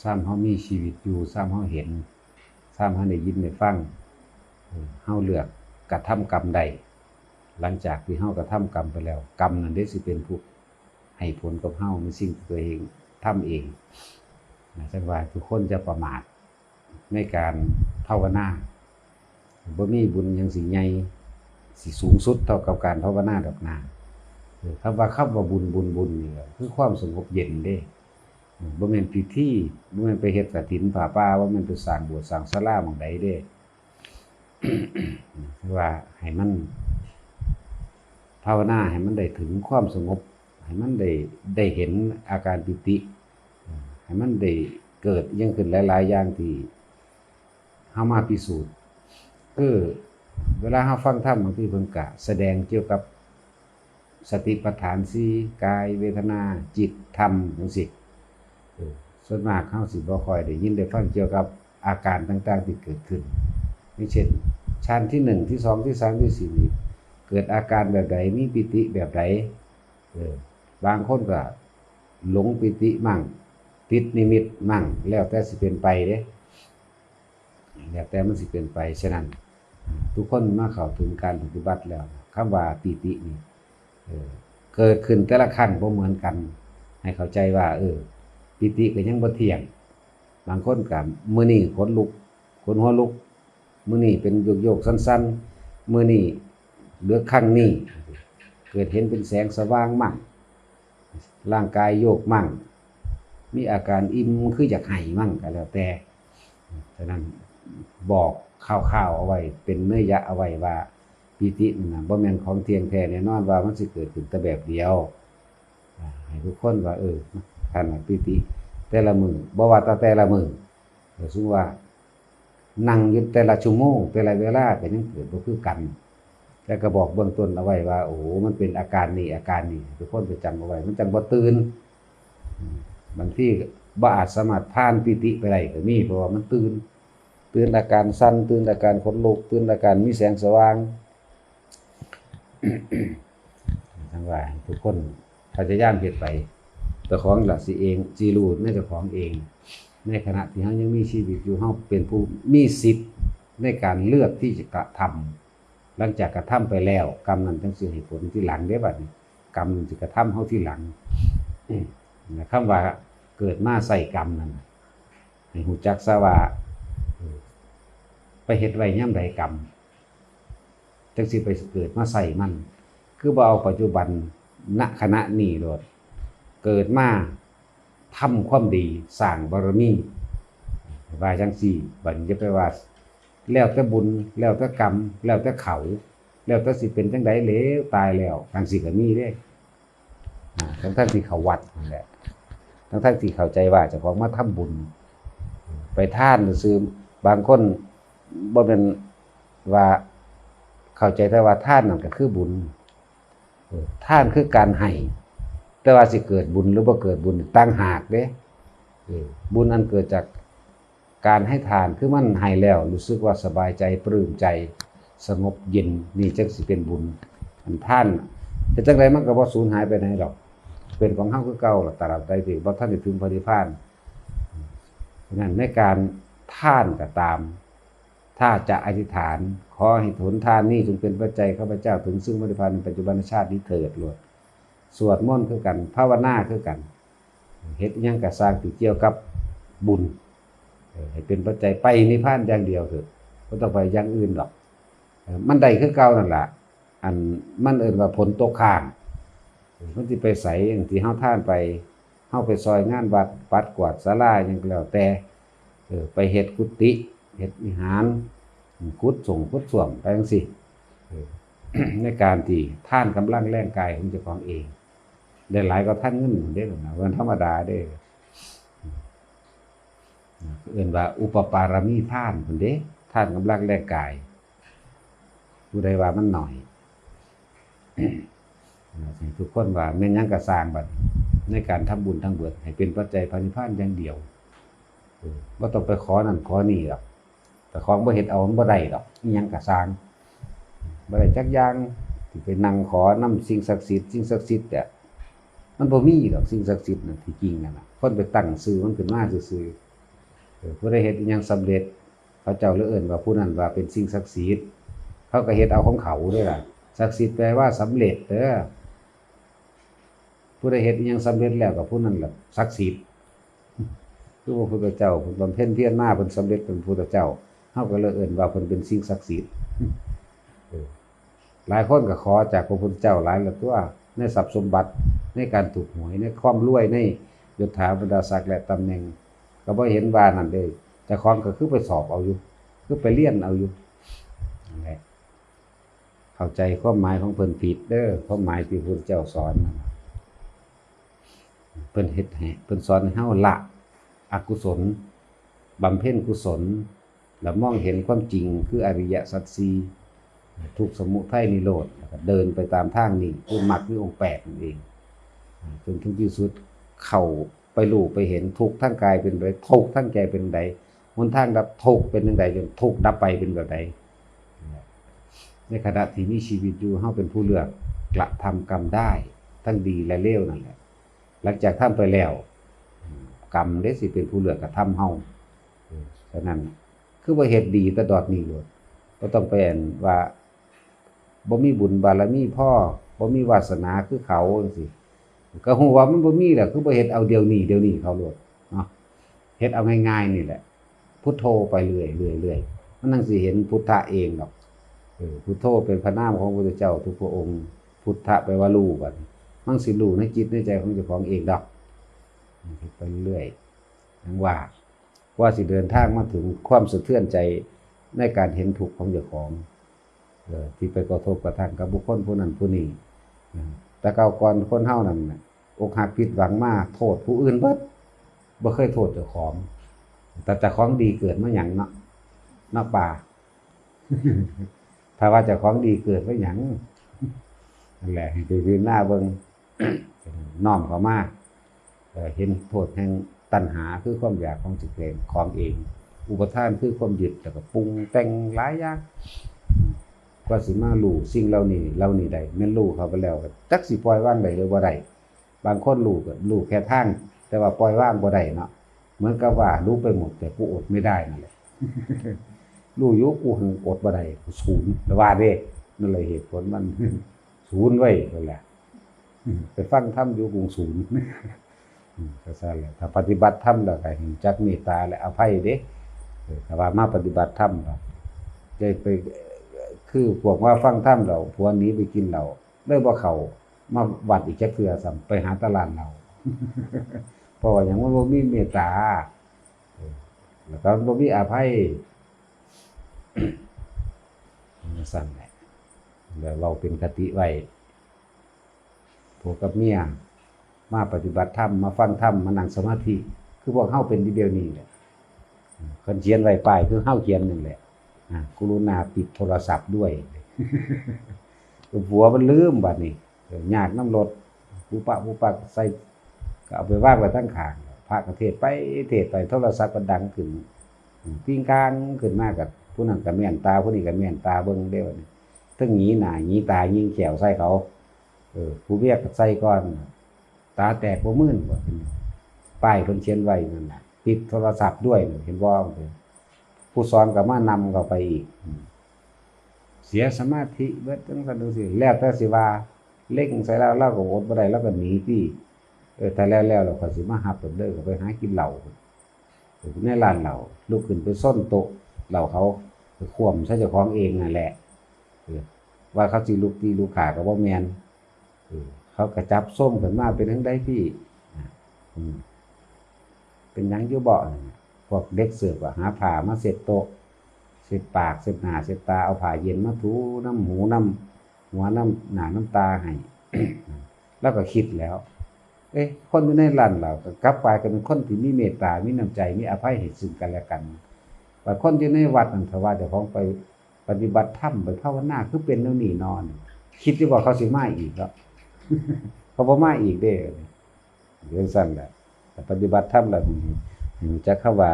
ซ้ำเฮามีชีวิตอยู่ซ้ำเฮาเห็นซ้ำเฮาได้ยินได้ฟังเฮาเลือกกระทำกรรมใดหลังจากที่เฮากระทำกรรมไปแล้วกรรมนั้นได้สิเป็นผู้ให้ผลกับเฮาในสิ่งที่ตัวเองทำเองนะจังว่าทุกคนจะประมาทในการภาวนาบ่มีบุญหยังสิใหญ่สิสูงสุดเท่ากับการภาวนาดอกนาคำว่าบุญนี่คือความสงบเย็นเด้บ่แม่นพิธีบ่แม่นไปเฮ็ดกฐินผ้าป่าบ่แม่นไปสร้างโบสถ์สร้างศาลาหม้องใดเด้ ว่าให้มันภาวนาให้มันได้ถึงความสงบให้มันได้เห็นอาการปิติให้มันได้เกิดยังขึ้นหลายๆอย่างที่เฮามาพิสูจน์คือเวลาเฮาฟังธรรมบางทีเพิ่นก็แสดงเกี่ยวกับสติปัฏฐาน4กายเวทนาจิตธรรมจังซี่ส่วนมากเฮาสิบ่ค่อยได้ยินได้ฟังเกี่ยวกับอาการต่างๆที่เกิดขึ้นอย่างเช่นชั้นที่1ที่2ที่3ที่4นี่เกิดอาการแบบใดมีปิติแบบใดบางคนก็หลงปิติมั่งติดนิมิตมั่งแล้วแต่สิเป็นไปเด้แล้วแต่มันสิเป็นไปฉะนั้นทุกคนมาเข้าถึงการปฏิบัติแล้วคำว่าปิตินี่เกิดขึ้นแต่ละครั้งบ่เหมือนกันให้เข้าใจว่าปิติก็ยังบ่เที่ยงบางคนก็มื้อนี้ขนลุกขนหัวลุกมื้อนี้เป็นโยกๆสั้นๆมื้อนี้เหลือครั้งนี้เกิดเห็นเป็นแสงสว่างมั่งร่างกายโยกมั่งมีอาการอิ่มคืออยากให้มั่งก็แล้วแต่ฉะนั้นบอกคร่าวๆเอาไว้เป็นเนื้อยะเอาไว้ว่าปิตินั่นน่ะบ่แม่นของเที่ยงแท้แน่นอนว่ามันสิเกิดขึ้นแต่แบบเดียวให้ทุกคนว่าท่านปิติแต่ละมื้อบ่ว่าแต่ละมื้อก็ซึ่งว่านั่งอยู่แต่ละชั่วโมงแต่ละเวลาก็ยังเกิดบ่คือกันแต่ก็บอกเบื้องต้นเอาไว้ว่าโอ้มันเป็นอาการนี้ทุกคนไปจำเอาไว้มันจังบ่ตื่นบางทีบ่อาจสามารถผ่านปิติไปได้ก็มีเพราะว่ามันตื่นอาการสั่นตื่นอาการขนลุกตื่นอาการมีแสงสว่างทั้งว่าทุกคนพยายามเฮ็ดไปเจ้าของล่ะสิเองสิรู้ในเจ้าของเองในขณะที่เฮายังมีชีวิตอยู่เฮาเป็นผู้มีสิทธิ์ในการเลือกที่จะกระทำหลังจากกระทำไปแล้วกรรมนั้นจังสิให้ผลที่หลังเด้บัดนี้กรรมนั้นสิกระทำเฮาที่หลังคำว่าเกิดมาใส่กรรมนั้นให้ฮู้จักซะว่าไปเฮ็ดไว้ยามใดกรรมจังสิไปเกิดมาใส่มันคือบ่เอาปัจจุบันณขณะนี้โลดเกิดมาทำความดีสร้างบารมีว่าจังซี่บัดนี้จะไปว่าแล้วแต่บุญแล้วแต่กรรมแล้วแต่เขาแล้วแต่สิเป็นจังได๋แล้วตายแล้วจังซี่ก็มีเด้ทั้งที่เขาวัดนั่นแหละทั้งที่เข้าใจว่าเจ้าของมาทำบุญไปทานซื่อบางคนบ่แม่นว่าเข้าใจแต่ว่าทานนั่นก็คือบุญทานคือการให้แต่ว่าสิเกิดบุญหรือบ่เกิดบุญต่างหากเด้บุญอันเกิดจากการให้ทานคือมันให้แล้วรู้สึกว่าสบายใจปลื้มใจสงบเย็นนี่จังสิเป็นบุญอันทานแต่จังไดมันก็บ่สูญหายไปไหนดอกเป็นของเฮาคือเก่าล่ะตราบใดที่บ่ทันได้ถึงพระนิพพานฉะนั้นในการทานก็ตามถ้าจะอธิษฐานขอให้ผลทานนี้จงเป็นปัจจัยข้าพเจ้าถึงซึ่งพระนิพพานในปัจจุบันชาตินี้เถิดโลดสวดมนต์คือกันภาวนาคือกันเฮ็ดอิหยังก็สร้างที่เกี่ยวกับบุญให้เป็นปัจจัยไปนิพพานอย่างเดียวเถิดบ่ต้องไปอย่างอื่นหรอกมันได้คือเก่านั่นล่ะอันมันเอิ้นว่าผลตกค้างมันสิไปไสอย่างที่เฮาทานไปเฮาไปซอยงานวัดปัดกวาดศาลาหยังก็แล้วแต่ไปเฮ็ดกุฏิเฮ็ดวิหารกุดส้วมไปจังซี่ในการที่ท่านกำลังแรงกายของเจ้าของเองได้หลายกว่าท่านเงินเด้อนะวันธรรมดาเด้อเอิ้นว่าอุปปารมีทานพุ่นเด้ท่านกำลังแรงกายผู้ใดว่ามันน้อยทุกคนว่าแม่นหยังก็สร้างบัดในการทำบุญทั้งเบิดให้เป็นปัจจัยพระนิพพานอย่างเดียวบ่ต้องไปขอนั่นขอนี่หรอกแต่ของบ่เฮ็ดเอามันบ่ได้ดอกอิหยังก็สร้างบ่ได้จักอย่างที่ไปนั่งขอนำสิ่งศักดิ์สิทธิ์เนี่ยมันบ่มีดอกสิ่งศักดิ์สิทธิ์นั่นที่จริงนั่นน่ะค คนไปตั้งชื่อมันขึ้นมาซื่อๆผู้ใดเฮ็ดอิหยังสำเร็จเขาเจ้าเลยเอิ้นว่าผู้นั้นว่าเป็นสิ่งศักดิ์สิทธิ์เขาก็เฮ็ดเอาของเขาเด้อล่ะศักดิ์สิทธิ์แปลว่าสำเร็จเด้อผู้ใดเฮ็ดอิหยังสำเร็จแล้วก็ผู้นั้นล่ะศักดิ์สิทธิ์คือพระพุทธเจ้าเพิ่นบำเพ็ญเพียรมาเพิ่นสำเร็จเป็นพระพุทธเจ้าเฮาก็เลยเอิ้นว่าเพิ่นเป็นสิ่งศักดิ์สิทธิ์หลายคนก็ขอจากพระพุทธเจ้าหลายแล้วตัวในทรัพย์สมบัติในการถูกหวยในความรวยในยศถาบรรดาศักดิ์และตำแหน่งก็บ่เห็นว่านั่นเด้เจ้าของก็คือไปสอบเอาอยู่คือไปเรียนเอาอยู่นั่นแหละเข้าใจความหมายของเพิ่นผิดเด้อความหมายที่พระพุทธเจ้าสอนนั่นเพิ่นเฮ็ดให้เพิ่นสอนให้เฮาละอกุศลบำเพ็ญกุศลแล้วมองเห็นความจริงคืออริยสัจสี่ทุกข์สมุทัยนิโรธแล้วก็เดินไปตามทางนี้คือมรรคคือองค์8นั่นเองจนถึงที่สุดเข้าไปรู้ไปเห็นทุกข์ทั้งกายเป็นไรทุกข์ทั้งใจเป็นใดหนทางดับทุกข์เป็นจังไดจนทุกข์ดับไปเป็นแบบใดในขณะที่มีชีวิตอยู่เฮาเป็นผู้เลือกกระทำกรรมได้ทั้งดีและเลวนั่นแหละหลังจากทำไปแล้วกรรมได้สิเป็นผู้เลือกกระทำเฮาฉะนั้นคือว่าเฮ็ดดีแต่ดอดนี้โลดบ่ต้องไปอันว่าบ่มีบุญบารมีพ่อบ่มีวาสนาคือเขาจังซี่ก็ฮู้ว่ามันบ่มีแหละคือบ่เฮ็ดเอาเดี๋ยวนี้เขาโลดเนาะเฮ็ดเอาง่ายๆนี่แหละพุทโธไปเรื่อยๆมันจั่งสิเห็นพุทธะเองดอกพุทโธเป็นพระนามของพระพุทธเจ้าทุกพระองค์พุทธะแปลว่ารู้บัดมันสิรู้ในจิตในใจของเจ้าของเองดอกไปเรื่อยจังว่าสิเดินทางมาถึงความสะเทือนใจในการเห็นทุกข์ของเจ้าของที่ไปกระทบกระทั่งกับบุคคลผู้นั้นผู้นี้แต่เก่าก่อนคนเฮานั่นน่ะอกหักผิดหวังมาโทษผู้อื่นเบิดบ่เคยโทษเจ้าของแต่เจ้าของดีเกิดมาหยังเนาะป่า ถ้าว่าเจ้าของดีเกิดมาหยังนั่นแหละให้ไปพิจารณาเบิ่ง น้อมเข้ามาเห็นโทษแห่งตัณหาคือความอยากของจิตของเองอุปทานคือความยึดแล้วก็ปรุงแต่งหลายอย่างกว่าสิมารู้สิ่งเหล่านี้ได้แม่นรู้เข้าไปแล้วก็จักสิปล่อยวางได้หรือบ่ได้บางคนรู้ก็รู้แค่ทางแต่ว่าปล่อยวางบ่ได้เนาะเหมือนกับว่ารู้ไปหมดแต่กูอดไม่ได้นั่นแหละ รู้อยู่กูหังอดบ่ได้ศูนย์ว่าเด้นั่นแหละเหตุผลมัน ศูนย์ไว้นั่นแหละไปฟังธรรมอยู่กรุงศูนย์ก็ซั่นแหละถ้าปฏิบัติธรรมแล้วก็เห็นจักเมตตาและอภัยเด้ถ้าว่ามาปฏิบัติธรรมจะไปคือพวกว่าฟังธรรมแล้วพวกนี้ไปกินเหล้าเลยบ่เข้ามาวัดอีกจักเทื่อซ้ำไปหาตลาดเหล้า เพราะว่าหยังมันบ่มีเมตตาแล้วก็บ่มีอภัย สั่นแหละแล้วเราเป็นคติไว้ผัวกับเมียมาปฏิบัติธรรมมาฟังธรรมมานั่งสมาธิคือพวกเฮาเป็นเดียวนี้แหละเพิ่นเขียนไว้ป้ายคือเฮาเขียนนั่นแหละกรุณาปิดโทรศัพท์ด้วย ผัวมันลืมบัดนี้ยากน้ำรถผู้ปะใส่ก็เอาไปวางไว้ทั้งข้างพระก็เทศไปโทรศัพท์ก็ดังขึ้นปิ้งกลางขึ้นมากับผู้นั้นก็แม่นตาผู้นี้ก็แม่นตาเบิ่งเด้อนี่ทั้งหนีหน้าหนีตายิงแขวใส่เขาผู้เวียกก็ใส่ก่อนตาแตกบ่มื่นบ่ป้ายเพิ่นเขียนไว้นั่นน่ะปิดโทรศัพท์ด้วยเห็นบ่ผู้สอนก็มานำเข้าไปอีกเสียสมาธิเบิดจังซั่นจังซี่แล้วแต่สิว่าเล่งใส่แล้วเราก็อดบ่ได้เราก็หนีติถ้าแล้วเราก็สิมาหับเด้อก็ไปหากินเหล้าในร้านเหล้าลุกขึ้นไปส้นโต๊ะเหล้าเขาไปคว่ำใส่เจ้าของเองนั่นแหละว่าเขาสิลุกตีลูกขาก็บ่แม่นเขาก็จับส้มขึ้นมาเป็นจังได๋พี่เป็นหยังอยู่บ่พวกเด็กเสิร์ฟก็หาผ้ามาเช็ดโต๊ะเช็ดปากเช็ดหน้าเช็ดตาเอาผ้าเย็นมาถูน้ำหูน้ำหัวน้ำหน้าน้ำตาให้ แล้วก็คิดแล้วคนอยู่ในร้านเราก็กลับไปก็เป็นคนที่มีเมตตามีน้ำใจมีอภัยให้ซึ่งกันและกันว่าคนอยู่ในวัดนั่นถ้าว่าเจ้าของไปปฏิบัติธรรมไปภาวนาคือเป็นแนวนี้นอนคิดอยู่ว่าเขาสิมาอีกแล้ว เขาบ่มาอีกเด้เรื่องสั้นแหละแต่ปฏิบัติธรรมแล้วจะเข้าว่า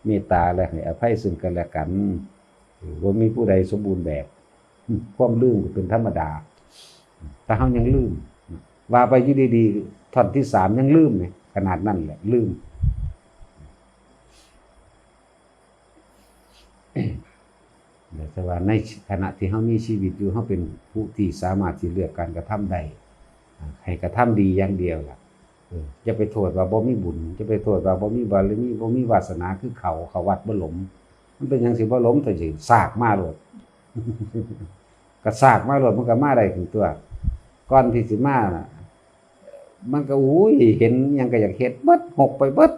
เมตตาและให้อภัยซึ่งกันและกันบ่มีผู้ใดสมบูรณ์แบบความลืมก็เป็นธรรมดาแต่เฮายังลืมว่าไปอยู่ดีๆท่อนที่3ยังลืมไงค ขนาดนั้นแหละลืมแต่ว่าในขณะที่เขามีชีวิตอยู่เขาเป็นผู้ที่สามารถที่เลือกการกระทำได้ให้กระทำดีอย่างเดียวล่ะจะไปโทษว่าบ่มีบุญจะไปโทษว่าบ่มีบารมีบ่มีวาสนาคือเขาวัดบ่หลมมันเป็นหยังสิบ่หลมแต่สิซากมาโลด ก็ซากมาโลดมันก็มาได้ถึงตัวก่อนที่สิมาน่ะมันก็อุ้ยเห็นหยังก็อยากเฮ็ดเบิดหกไปเบิด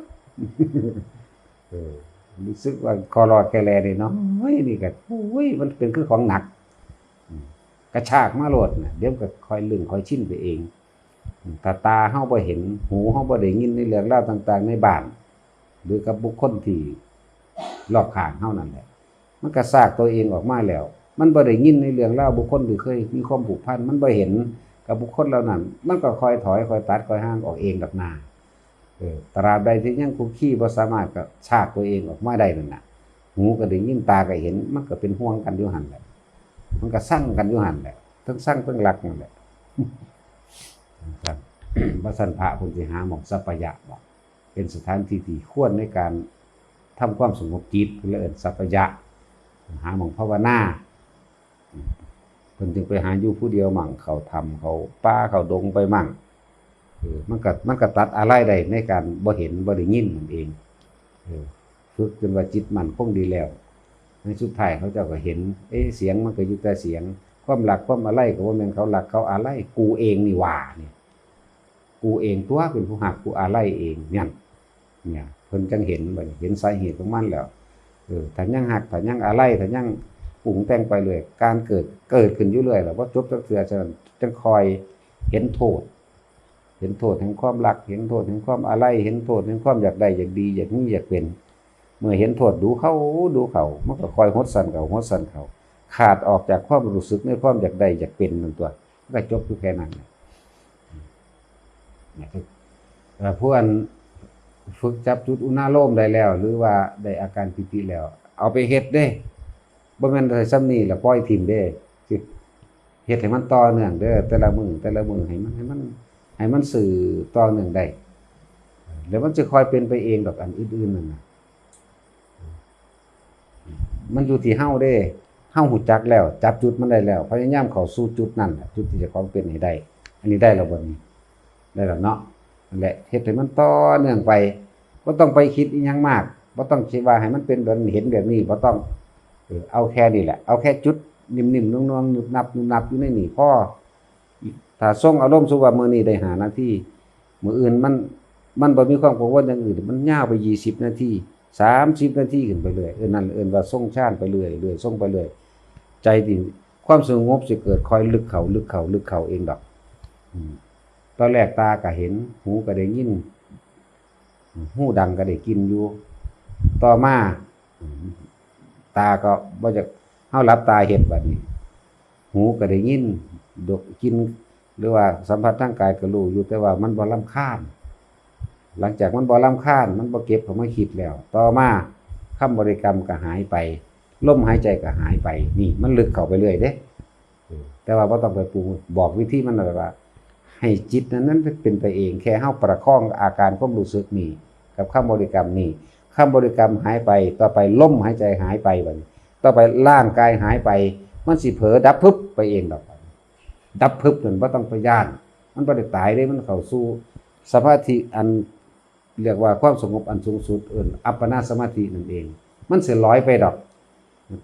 รู้สึกว่าคอรอดแกแลนี่เนาะเฮ้ยนี่ก็โอ้ยมันเป็นคือของหนักกระชากมาโลดน่ะเดี๋ยวก็ค่อยลึงค่อยชินไปเองถ้าตาเฮาบ่เห็นหูเฮาบ่ได้ยินในเรื่องราวต่างๆในบ้านหรือกับบุคคลที่รอบข้างเฮานั่นแหละมันก็ซากตัวเองออกมาแล้วมันบ่ได้ยินในเรื่องราวบุคคลที่เคยมีความผูกพันมันบ่เห็นกับบุคคลเหล่านั้นมันก็ค่อยถอยค่อยตัดค่อยห่างออกเองดอกนาตราบใดที่ยังคุกคีบ่สามารถก็ชากตัวเองออกมาได้นั่นน่ะหูก็ได้ยินตาก็เห็นมันก็เป็นห่วงกันอยู่หั่นแหละมันก็สั่งกันอยู่หั่นแหละทั้งสั่งทั้งรักนั่นแหละครับบ่ซั่นพระเพิ่นสิหาหม่องสัปปายะบ่เป็นสถานที่ที่ควรในการทำความสงบจิตเพิ่นเลยเอิ้นสัปปายะหาหม่องภาวนาเพิ่นจึงไปหาอยู่ผู้เดียวมั่งเขาถ้ำเขาป่าเขาดงไปมั่งมันก็ตัดอะไรได้ในการบ่เห็นบ่ได้ยินนั่นเองฝึกจนว่าจิตมันคงดีแล้วในสุดท้ายเขาเจ้าก็เห็นเสียงมันก็อยู่แต่เสียงความรักความอะไรก็บ่แม่นเขารักเขาอะไรกูเองนี่หว่านี่กูเองตัวเป็นผู้หักกูอะไรเองเนี่ยเพิ่นจังเห็นบัดนี้เห็นสาเหตุของมันแล้วถ้ายังหักถ้ายังอะไรถ้ายังปรุงแต่งไปเลยการเกิดขึ้นอยู่เรื่อยแล้วบ่จบจักเทื่อจังคอยเห็นโทษแห่งความรักเห็นโทษแห่งความอะไรเห็นโทษแห่งความอยากได้อยากดีอยากมีอยากเป็นเมื่อเห็นโทษดูเขามันก็คอยหดสั่นเขาขาดออกจากความรู้สึกในความอยากได้อยากเป็นนั่นตัวก็จบอยู่แค่นั้นผู้อันฝึกจับจุดอุณาโลมได้แล้วหรือว่าได้อาการปิติแล้วเอาไปเฮ็ดเด้บ่แม่นได้ซ้ำนี้แล้วปล่อยทิ่มเด้เฮ็ดให้มันต่อเนื่องเด้อแต่ละมื้อให้มันสื่อต่อเนื่องได้แล้วมันจะค่อยเป็นไปเองดอกอันอื่นๆนั่นน่ะมันอยู่ที่เฮาเด้เฮารู้จักแล้วจับจุดมันได้แล้วพยายามเข้าสู่จุดนั้นจุดที่จะของเป็นให้ได้อันนี้ได้แล้วบ่นี่ได้แล้วเนาะนั่นแหละเฮ็ดให้มันต่อเนื่องไปบ่ต้องไปคิดอีหยังมากบ่ต้องคิดว่าให้มันเป็นแบบเห็นแบบนี้บ่ต้องเอาแค่นี้แหละเอาแค่จุดนิ่มๆนวลๆนุบนับอยู่ในนี่พอถ้าส่งอารมณ์สู่ว่ามื้อนี้ได้5นาทีมื้ออื่นมันบ่มีความกังวลอย่างอื่นมันยาวไป20นาที30นาทีขึ้นไปเรื่อยนั่นเอิ้นว่าส่งฌานไปเรื่อยส่งไปเรื่อยใจที่ความสงบสิเกิดคอยลึกเข้าเองดอกตอนแรกตาก็เห็นหูก็ได้ยินหูดังก็ได้กินอยู่ต่อมาตาก็บ่จะเฮาหลับตาเฮ็ดบัดนี้หูก็ได้ยินดกกินหรือว่าสัมผัสทางกายก็รู้อยู่แต่ว่ามันบ่รำคาญหลังจากมันบ่รำคาญมันบ่เก็บเข้ามาคิดแล้วต่อมาคำบริกรรมก็หายไปลมหายใจก็หายไปนี่มันลึกเข้าไปเรื่อยเด้แต่ว่าบ่ต้องไปปรุงบอกวิธีมันเลยว่าให้จิตนั้นเป็นไปเองแค่เฮาประคองอาการความรู้สึกนี่กับคำบริกรรมนี่คำบริกรรมหายไปต่อไปลมหายใจหายไปบัดนี้ต่อไปร่างกายหายไปมันสิเผลอดับพึบไปเองดอกดับพึบนั่นบ่ต้องไปย่านมันบ่ได้ตายเด้มันเข้าสู่สมาธิอันเรียกว่าความสงบอันสูงสุดอัปปนาสมาธินั่นเองมันสิลอยไปดอก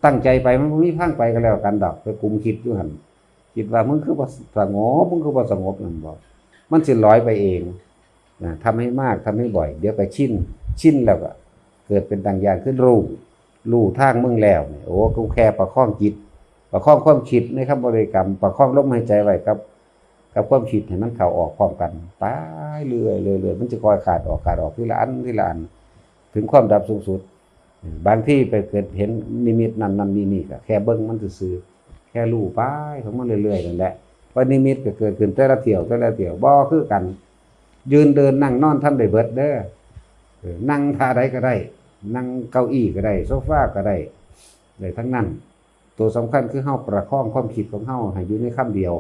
ตั้งใจไปมันบ่มีพังไปก็แล้วกันดอกไปกุมคิดอยู่หั่นคิดว่ามึงคือบ่สงบมึงคือบ่สงบนั่นบ่มันสิลอยไปเองทำให้มากทำให้บ่อยเดี๋ยวก็ชินแล้วก็เกิดเป็นดังอย่างขึ้นรู้ทางมึงแล้วโอ้กูแค่ประคองจิตประคองความคิดในคำบริกรรมประคองลมหายใจไว้กับความคิดให้มันเข้าออกพร้อมกันไปเรื่อยมันจะค่อยขาดออกทีละอันถึงความดับสูงสุดบางที่ไปเกิดเห็นนิมิตนั้นนี่ก็แค่เบิ่งมันซื่อแค่รู้ไปของมันเรื่อยๆนั่นแหละว่านิมิตก็เกิดขึ้นแต่ละเที่ยวบ่คือกันยืนเดินนั่งนอนทำได้เบิดเด้อนั่งท่าใดก็ได้นั่งเก้าอี้ก็ได้โซฟาก็ได้ทั้งนั้นตัวสำคัญคือเฮาประคองความคิดของเฮาให้อยู่ในคำเดียว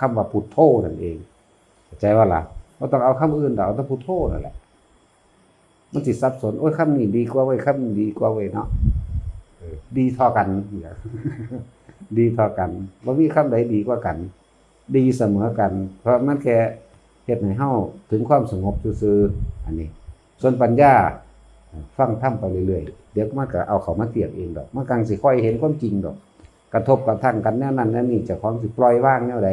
คำว่าพุทโธนั่นเองเข้าใจว่าล่ะบ่ต้องเอาคำอื่นเอาแต่พุทโธนั่นแหละ มันสิสับสนโอ้ยคำนี้ดีกว่าเว้ยคำนี้ดีกว่าเว้ยเนาะดีเท่ากันดีเท่ากันบ่มีคำใดดีกว่ากันดีเสมอกันเพราะมันแค่เฮ็ดให้เฮาถึงความสงบซื่อๆอันนี้ส่วนปัญญาฟังธรรมไปเรื่อยๆเดี๋ยวมันก็เอาเข้ามาเทียบเองดอกมันกังสิค่อยเห็นความจริงดอกกระทบกระทั่งกันแนวนั้นแนวนี้เจ้าของสิปล่อยวางแนวใด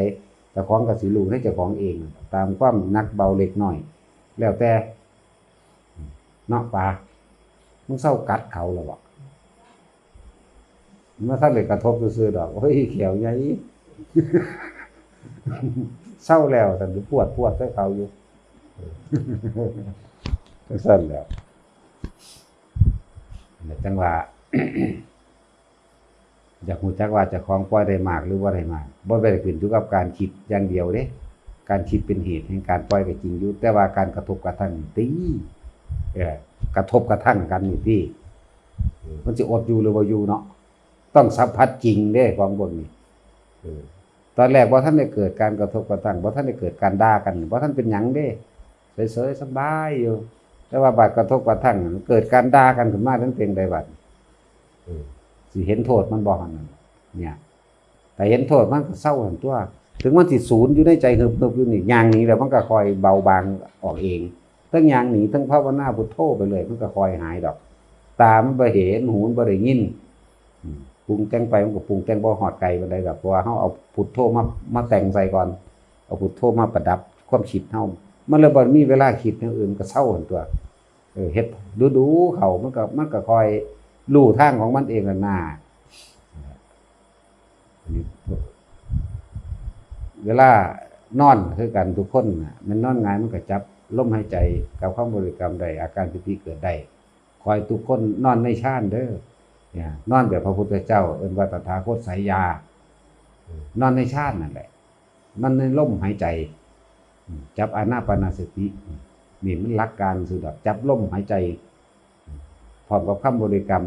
เจ้าของก็สิรู้ให้เจ้าของเองตามความหนักเบาเล็กน้อยแล้วแต่เนาะป่ามึงเศร้ากัดเขาแล้วบ่เมื่อท่านเลยกระทบซื่อๆดอกเฮ้ยเขียวใหญ่ เศร้าแล้วแต่ปวดใส่เขาอยู่สั้นแล้วจังหวะ อยากรู้จักว่าเจ้าของปล่อยได้มากหรือบ่ได้มากบ่ได้ขึ้นอยู่กับการคิดอย่างเดียวเด้การคิดเป็นเหตุแห่งการปล่อยก็จริงอยู่แต่ว่าการกระทบกระทั่งตีกระทบกระทั่งกันนี่ติมันสิอดอยู่หรือบ่อยู่เนาะต้องสัมผัสจริงเด้ของพวกนี้ตอนแรกบ่ทันได้เกิดการกระทบกระทั่งบ่ทันได้เกิดการด่ากันบ่ทันเป็นหยังเด้เฉยๆสบายอยู่แต่ว่าบาดกระทบกระทั่งเกิดการด่ากันขึ้นมาทั้งเป็นได้บัดสิเห็นโทษมันบ่หั่นเนี่ยแต่เห็นโทษมันก็เศร้าหั่นตัวถึงมันสิศูนย์อยู่ในใจฮึบๆอยู่นี่อย่างนี้แล้วมันก็ค่อยเบาบางออกเองทั้งอย่างหนีทั้งภาวนาพุทโธไปเลยมันก็ค่อยหายดอกตามันบ่เห็นหูมันบ่ได้ยินปรุงแต่งไปมันก็ปรุงแต่งบ่ฮอดไกลปานใดดอกเพราะว่าเฮาเอาพุทโธมาแต่งใส่ก่อนเอาพุทโธมาประดับความคิดเฮามันเลยบ่มีเวลาคิดอย่างอื่นก็เศร้าหั่นตัวเฮ็ดดูๆเขามันก็ค่อยรู้ทางของมันเองนั่นน่ะเวลานอนคือกันทุกคนน่ะมันนอนง่ายมันก็จับลมหายใจกับความบริกรรมได้อาการปิติเกิดได้คอยทุกคนนอนในฌานเด้อเนี่ยนอนแบบพระพุทธเจ้าเอิ้นว่าตถาคตสายยานอนในฌานนั่นแหละมันในลมหายใจจับอานาปานสตินี่มันหลักการสุดจับลมหายใจพร้อมกับคำบริกรรม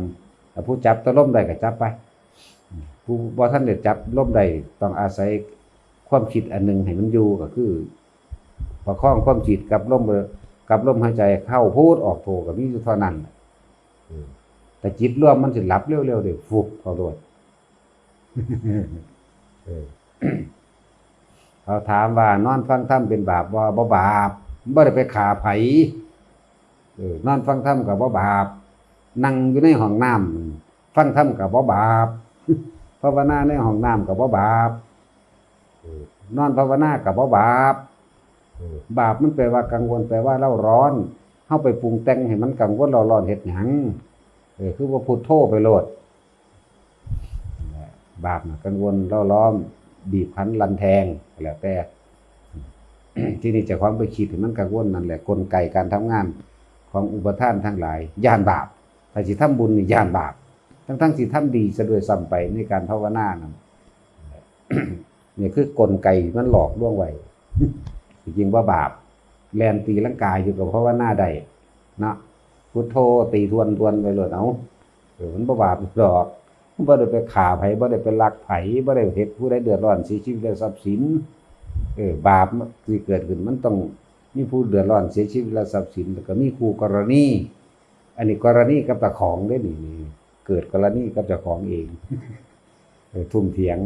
ผู้จับตะลมได้ก็จับไปผู้บ่ทันได้จับลมได้ต้องอาศัยความคิดอันนึงให้มันอยู่ก็คือประคองความคิดกับลมหายใจเข้าพูดออกโทก็มีอยู่เท่านั้นแต่จิตรวมมันสิหลับเร็วๆเด้ฟุบเข้าโดดเขาถามว่านอนฟังธรรมเป็นบาปบ่บาปบ่ได้ไปฆ่าไผนอนฟังธรรมก็บ่บาปนั่งอยู่ในห้องน้ำฟังธรรมก็บ่บาปภาวนาในห้องน้ำก็บ่บาปนอนภาวนาก็บ่บาปบาปมันแปลว่ากังวลแปลว่าเร่าร้อนเฮาไปปรุงแต่งให้มันกังวลเร่าร้อนเฮ็ดหยังคือว่าพุทโธไปโลดบาปน่ะกังวลเร่าร้อนบีบคั้นรันแทงแล้วแต่ ที่นี่เจ้าของไปคิดให้มันกังวลนั่นแหละกลไกการทำงานของอุปทานทั้งหลายย่านบาปถ้าสิทำบุญนี่ย่านบาปทั้งสิทำดีซะด้วยซ้ำไปในการภาวนานั่น นี่คือกลไกมันหลอกลวงไว้ จริงๆว่าบาปแลนตีร่างกายอยู่กับภาวนาได้เนาะพุทโธตีทวนไปเลยเอามันบ่บาปหรอกมันบ่ได้ไปฆ่าไผบ่ได้ไปลักไผบ่ได้เฮ็ดผู้ใดเดือดร้อนเสียชีวิตและทรัพย์สินบาปที่เกิดขึ้นมันต้องมีผู้เดือดร้อนเสียชีวิตและทรัพย์สินแล้วก็มีคู่กรณีอันนี้กรณีกับเจ้าของได้นี่เกิดกรณีกับเจ้าของเอง ทุ่มเถียง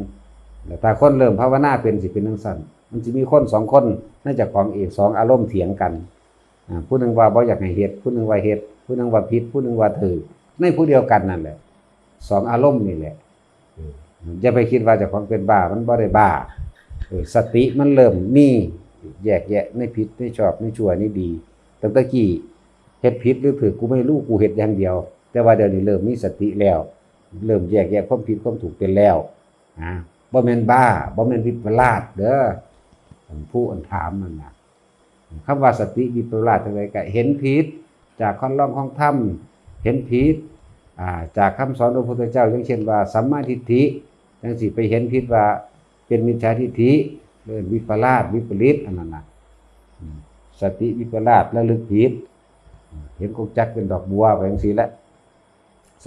แต่ถ้าคนเริ่มภาวนาเป็นสิเป็นจังซั่นมันสิมีคน2คนในเจ้าของเอง2อารมณ์เถียงกันผู้หนึงว่าบ่อยากให้เฮ็ดผู้หนึงว่าเฮ็ดผู้หนึงว่าผิดผู้หนึงว่าถูกในผู้เดียวกันนั่นแหละ2อารมณ์นี่แหละอย่าไปคิดว่าเจ้าของเป็นบ้ามันบ่ได้บ้าสติมันเริ่มมีแยกแยะในผิดในชอบในชั่วในดีตั้งแต่กี้เฮ็ดผิดหรือถูกกูไม่รู้กูเฮ็ดอย่างเดียวแต่ว่าเดี๋ยวนี้เริ่มมีสติแล้วเริ่มแยกแยะความผิดความถูกเป็นแล้วบ่แม่นบ้าบ่แม่นวิปลาสเด้อผู้ถามนั่นน่ะคำว่าสติวิปลาสจังได๋ก็เห็นผิดจากคำร้องของธรรมเห็นผิดจากคำสอนของพระพุทธเจ้าอย่างเช่นว่าสัมมาทิฏฐิจังสิไปเห็นผิดว่าเป็นมิจฉาทิฏฐิเรียกวิปลาสวิปริตอันนั้นน่ะสติวิปลาสระลึกผิดเห็นกงจักเป็นดอกบัวไปจังซี่แหละ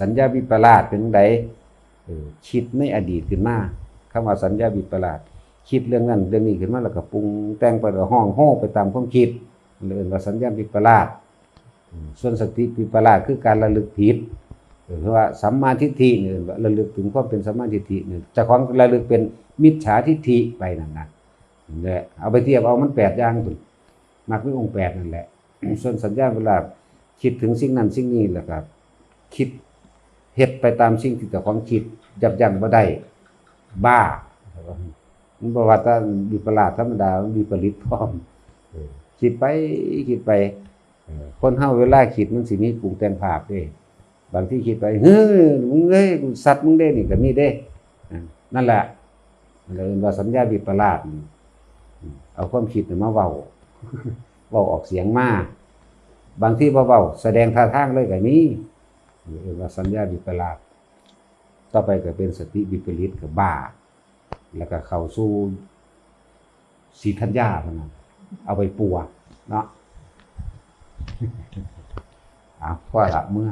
สัญญาวิปลาสเป็นจังไดคิดในอดีตขึ้นมาคำว่าสัญญาวิปลาสคิดเรื่องนั้นเรื่องนี้ขึ้นมาแล้วก็ปรุงแต่งไปแล้วห้องโห่ไปตามความคิดเรียกว่าสัญญาวิปลาส ส่วนสติวิปลาสคือการระลึกผิดเพราะว่าสัมมาทิฏฐิเนี่ยระลึกถึงความเป็นสัมมาทิฏฐิเนี่ยเจ้าของระลึกเป็นมิจฉาทิฏฐิไปนั่นน่ะนั่นแหละเอาไปเทียบเอามัน8อย่างพุ่นมรรคมีองค์8นั่นแหละส่วนสัญญาเวลาคิดถึงสิ่งนั้นสิ่งนี้แล้วก็คิดเฮ็ดไปตามสิ่งที่เจ้าของคิดยับยั้งบ่ได้บ้ามันบ่ว่าแต่วิปลาสธรรมดามันวิปริตพร้อมคิดไปคิดไปคนเฮาเวลาคิดมันสิมีปรุงแต่งภาพเด้บางทีคิดไปเฮ้ยมึงเอ้ยสัตว์มึงเด้นี่ก็มีเด้นั่นแหละเลยว่าสัญญาวิปลาสเอาความคิดมาเว้าเว้าออกเสียงมาบางทีบ่เว้าแสดงท่าทางเลยก็มีเรียกว่าสัญญาวิปลาสต่อไปก็เป็นสติวิปริตก็บ้าแล้วก็เข้าสู่สีธัญญาพุ่นน่ะเอาไปปัวเนาะพอละเมื่อ